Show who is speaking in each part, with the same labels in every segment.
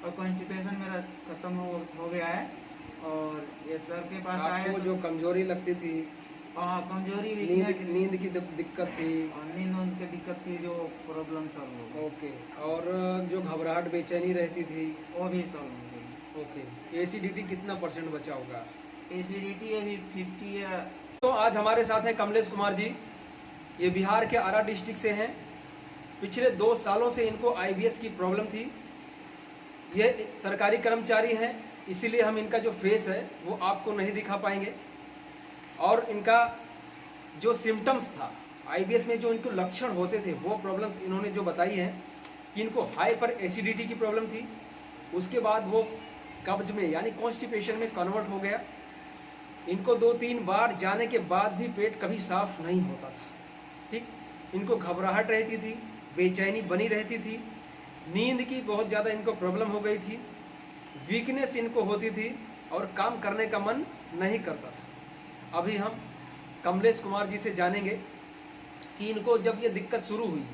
Speaker 1: और कॉन्स्टिपेशन मेरा खत्म हो गया है। और ये सर के पास आए
Speaker 2: आपको जो कमजोरी लगती थी,
Speaker 1: हाँ कमजोरी,
Speaker 2: नींद की दिक्कत थी,
Speaker 1: नींद की दिक्कत थी, जो प्रॉब्लम सॉल्व हो गई।
Speaker 2: ओके, और जो घबराहट बेचैनी रहती थी
Speaker 1: वो भी सॉल्व हो गई।
Speaker 2: ओके। एसिडिटी कितना % बचा होगा?
Speaker 1: एसिडिटी अभी 50 है।
Speaker 2: तो आज हमारे साथ हैं कमलेश कुमार जी। ये बिहार के आरा डिस्ट्रिक्ट से हैं। पिछले 2 सालों से इनको IBS की प्रॉब्लम थी। ये सरकारी कर्मचारी हैं, इसीलिए हम इनका जो फेस है वो आपको नहीं दिखा पाएंगे। और इनका जो सिम्टम्स था IBS में, जो इनको लक्षण होते थे, वो प्रॉब्लम्स इन्होंने जो बताई हैं कि इनको हाइपर एसिडिटी की प्रॉब्लम थी, उसके बाद वो कब्ज में यानी कॉन्स्टिपेशन में कन्वर्ट हो गया। इनको 2-3 बार जाने के बाद भी पेट कभी साफ नहीं होता था। ठीक, इनको घबराहट रहती थी, बेचैनी बनी रहती थी, नींद की बहुत ज़्यादा इनको प्रॉब्लम हो गई थी, वीकनेस इनको होती थी और काम करने का मन नहीं करता था। अभी हम कमलेश कुमार जी से जानेंगे कि इनको जब ये दिक्कत शुरू हुई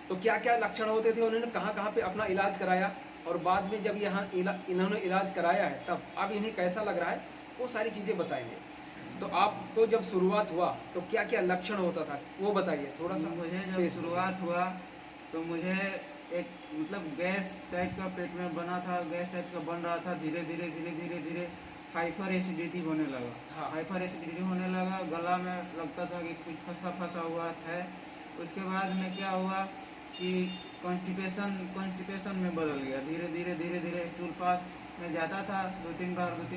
Speaker 2: तो क्या क्या लक्षण होते थे, उन्होंने कहाँ कहाँ पे अपना इलाज कराया, और बाद में जब यहाँ इन्होंने इलाज कराया है तब अब इन्हें कैसा लग रहा है, वो सारी चीज़ें बताएंगे। तो आपको जब शुरुआत हुआ तो क्या क्या लक्षण होता था वो बताइए थोड़ा सा।
Speaker 1: मुझे जब शुरुआत हुआ तो मुझे एक मतलब गैस टाइप का पेट में बना था, गैस टाइप का बन रहा था। धीरे धीरे धीरे धीरे धीरे हाइपर एसिडिटी होने लगा।
Speaker 2: हाँ।
Speaker 1: हाइपर एसिडिटी होने लगा, गला में लगता था कि कुछ फंसा फंसा हुआ है। उसके बाद में क्या हुआ कि कॉन्स्टिपेशन में बदल गया। धीरे धीरे धीरे धीरे स्टूल पास में जाता था, 2-3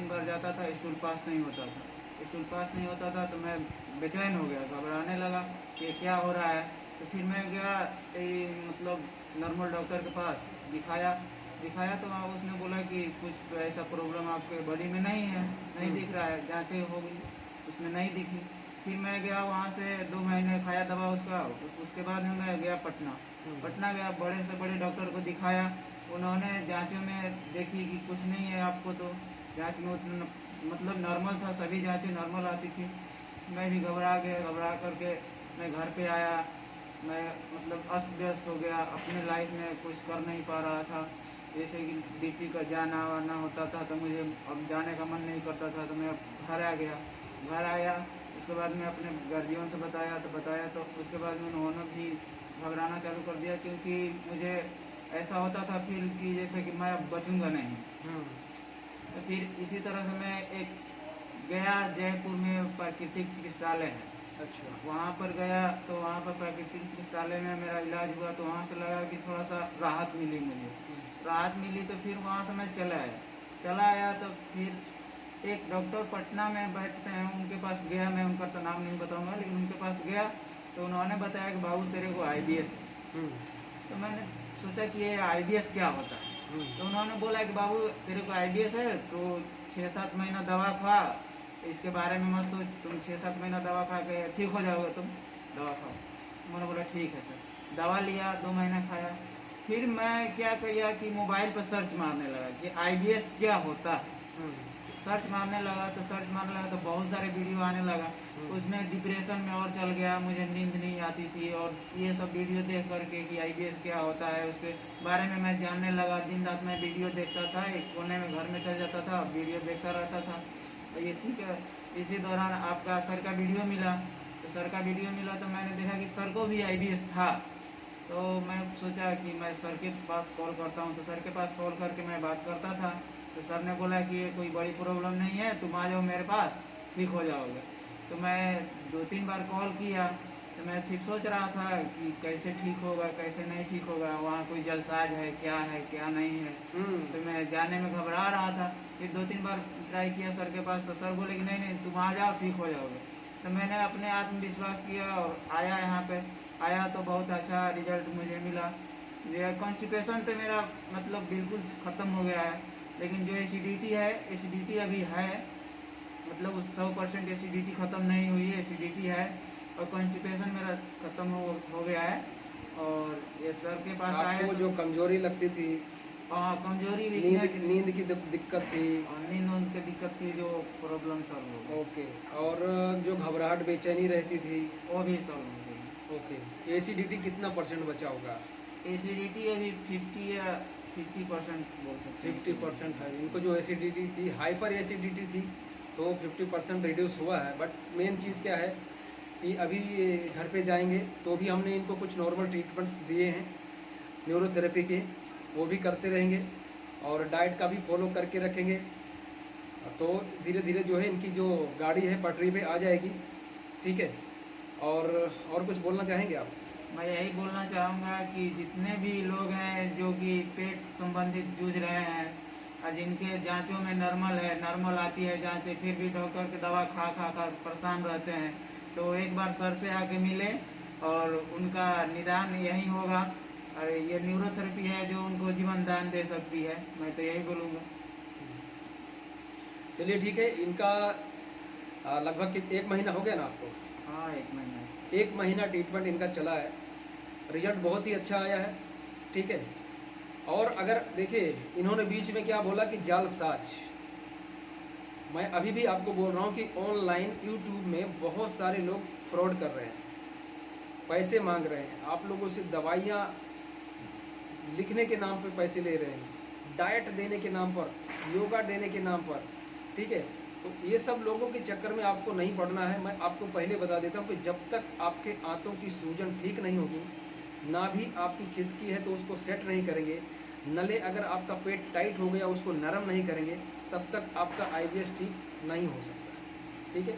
Speaker 1: बार जाता था, स्टूल पास नहीं होता था। स्टूल पास नहीं होता था तो मैं बेचैन हो गया, घबराने लगा कि क्या हो रहा है। तो फिर मैं गया मतलब नॉर्मल डॉक्टर के पास, दिखाया तो वहाँ उसने बोला कि कुछ तो ऐसा प्रॉब्लम आपके बॉडी में नहीं है, नहीं दिख रहा है। जांचें हो गई, उसमें नहीं दिखी। फिर मैं गया वहाँ से, 2 महीने खाया दवा उसका। उसके बाद में मैं गया पटना गया, बड़े से बड़े डॉक्टर को दिखाया। उन्होंने जांचों में देखी कि कुछ नहीं है आपको, तो जांच में मतलब नॉर्मल था, सभी जांचें नॉर्मल आती थी। मैं भी घबरा करके मैं घर पे आया। मैं मतलब अस्त व्यस्त हो गया, अपने लाइफ में कुछ कर नहीं पा रहा था। जैसे कि ड्यूटी का जाना वाना होता था तो मुझे अब जाने का मन नहीं करता था, तो मैं घर आ गया। घर आया, उसके बाद मैं अपने गार्जियन से बताया तो उसके बाद में उन्होंने भी घबराना चालू कर दिया, क्योंकि मुझे ऐसा होता था फिर कि जैसे कि मैं अब बचूंगा नहीं। तो फिर इसी तरह से मैं एक गया, जयपुर में प्राकृतिक चिकित्सालय है,
Speaker 2: अच्छा,
Speaker 1: वहाँ पर गया। तो वहाँ पर प्राकृतिक चिकित्सालय में मेरा इलाज हुआ। तो वहाँ से लगा कि थोड़ा सा राहत मिली मुझे। राहत मिली तो फिर वहाँ से मैं चला आया। तो फिर एक डॉक्टर पटना में बैठते हैं, उनके पास गया मैं। उनका तो नाम नहीं बताऊंगा, लेकिन उनके पास गया तो उन्होंने बताया कि बाबू तेरे को IBS है। तो मैंने सोचा कि ये IBS क्या होता है। तो उन्होंने बोला कि बाबू तेरे को IBS है तो 6-7 महीना दवा खा, इसके बारे में मत सोच, तुम 6-7 महीना दवा खा के ठीक हो जाओगे, तुम दवा खाओ। मैंने बोला ठीक है सर। दवा लिया, 2 महीना खाया। फिर मैं क्या किया कि मोबाइल पर सर्च मारने लगा कि IBS क्या होता है। सर्च मारने लगा तो बहुत सारे वीडियो आने लगा। उसमें डिप्रेशन में और चल गया, मुझे नींद नहीं आती थी। और ये सब वीडियो देख करके कि IBS क्या होता है उसके बारे में मैं जानने लगा। दिन रात मैं वीडियो देखता था, एक कोने में घर में चल जाता था, वीडियो देखता रहता था। तो इसी दौरान आपका सर का वीडियो मिला। तो मैंने देखा कि सर को भी IBS था। तो मैं सोचा कि मैं सर के पास कॉल करता हूँ। तो सर के पास कॉल करके मैं बात करता था। तो सर ने बोला कि ये कोई बड़ी प्रॉब्लम नहीं है, तुम आ जाओ मेरे पास, ठीक हो जाओगे। तो मैं 2-3 बार कॉल किया। तो मैं ठीक सोच रहा था कि कैसे ठीक होगा, कैसे नहीं ठीक होगा, वहाँ कोई जलसाज है क्या नहीं है। तो मैं जाने में घबरा रहा था। फिर 2-3 बार ट्राई किया सर के पास, तो सर बोले कि नहीं तुम आ जाओ, ठीक हो जाओगे। तो मैंने अपने आत्मविश्वास किया और आया यहाँ पे। आया तो बहुत अच्छा रिजल्ट मुझे मिला। ये कॉन्स्टिपेशन तो मेरा मतलब बिल्कुल ख़त्म हो गया है, लेकिन जो एसिडिटी अभी है, मतलब 100% एसिडिटी ख़त्म नहीं हुई है, एसिडिटी है। और कॉन्स्टिपेशन मेरा ख़त्म हो गया है। और ये सर के पास आए
Speaker 2: आपको जो कमजोरी लगती थी,
Speaker 1: कमजोरी,
Speaker 2: नींद की दिक्कत थी,
Speaker 1: और नींद की दिक्कत थी, जो प्रॉब्लम सॉल्व हो गई।
Speaker 2: ओके, और जो घबराहट बेचैनी रहती थी,
Speaker 1: वो भी सॉल्व हो गई।
Speaker 2: ओके। एसिडिटी कितना % बचा होगा?
Speaker 1: एसिडिटी अभी 50 है। 50% बोल सकते हैं।
Speaker 2: 50% है। इनको जो एसिडिटी थी, हाइपर एसिडिटी थी, तो 50% रिड्यूस हुआ है। बट मेन चीज़ क्या है कि अभी ये घर पे जाएंगे तो भी हमने इनको कुछ नॉर्मल ट्रीटमेंट्स दिए हैं न्यूरोथेरेपी के, वो भी करते रहेंगे और डाइट का भी फॉलो करके रखेंगे। तो धीरे धीरे जो है इनकी जो गाड़ी है पटरी पे आ जाएगी। ठीक है, और कुछ बोलना चाहेंगे आप?
Speaker 1: मैं यही बोलना चाहूँगा कि जितने भी लोग हैं जो कि पेट संबंधित जूझ रहे हैं और जिनके जांचों में नॉर्मल आती है जांचें, फिर भी डॉक्टर की दवा खा कर परेशान रहते हैं, तो एक बार सर से आके मिले और उनका निदान यही होगा। और ये न्यूरोथेरेपी है जो उनको जीवन दान दे सकती है, मैं तो यही बोलूँगा।
Speaker 2: चलिए ठीक है। इनका लगभग 1 महीना हो गया ना आपको?
Speaker 1: हाँ, 1 महीना।
Speaker 2: 1 महीना ट्रीटमेंट इनका चला है, रिजल्ट बहुत ही अच्छा आया है। ठीक है, और अगर देखिए इन्होंने बीच में क्या बोला कि जालसाज, मैं अभी भी आपको बोल रहा हूँ कि ऑनलाइन यूट्यूब में बहुत सारे लोग फ्रॉड कर रहे हैं, पैसे मांग रहे हैं, आप लोगों से दवाइयाँ लिखने के नाम पे पैसे ले रहे हैं, डाइट देने के नाम पर, योगा देने के नाम पर। ठीक है, तो ये सब लोगों के चक्कर में आपको नहीं पड़ना है। मैं आपको पहले बता देता हूँ कि जब तक आपके आंतों की सूजन ठीक नहीं होगी, ना भी आपकी खिसकी है तो उसको सेट नहीं करेंगे, नले अगर आपका पेट टाइट हो गया उसको नरम नहीं करेंगे, तब तक आपका IBS ठीक नहीं हो सकता। ठीक है,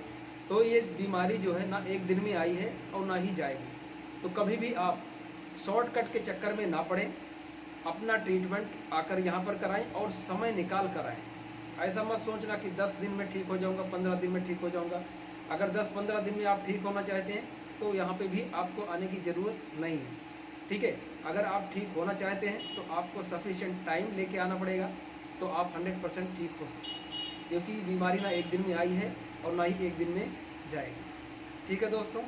Speaker 2: तो ये बीमारी जो है ना एक दिन में आई है और ना ही जाएगी। तो कभी भी आप शॉर्टकट के चक्कर में ना पड़ें, अपना ट्रीटमेंट आकर यहाँ पर कराएं और समय निकाल कर आएँ। ऐसा मत सोचना कि 10 दिन में ठीक हो जाऊंगा, 15 दिन में ठीक हो जाऊंगा। अगर 10-15 दिन में आप ठीक होना चाहते हैं तो यहाँ पे भी आपको आने की ज़रूरत नहीं है। ठीक है, अगर आप ठीक होना चाहते हैं तो आपको सफिशिएंट टाइम लेके आना पड़ेगा, तो आप 100% ठीक हो सकते हैं, क्योंकि बीमारी ना एक दिन में आई है और ना ही एक दिन में जाएगी। ठीक है दोस्तों।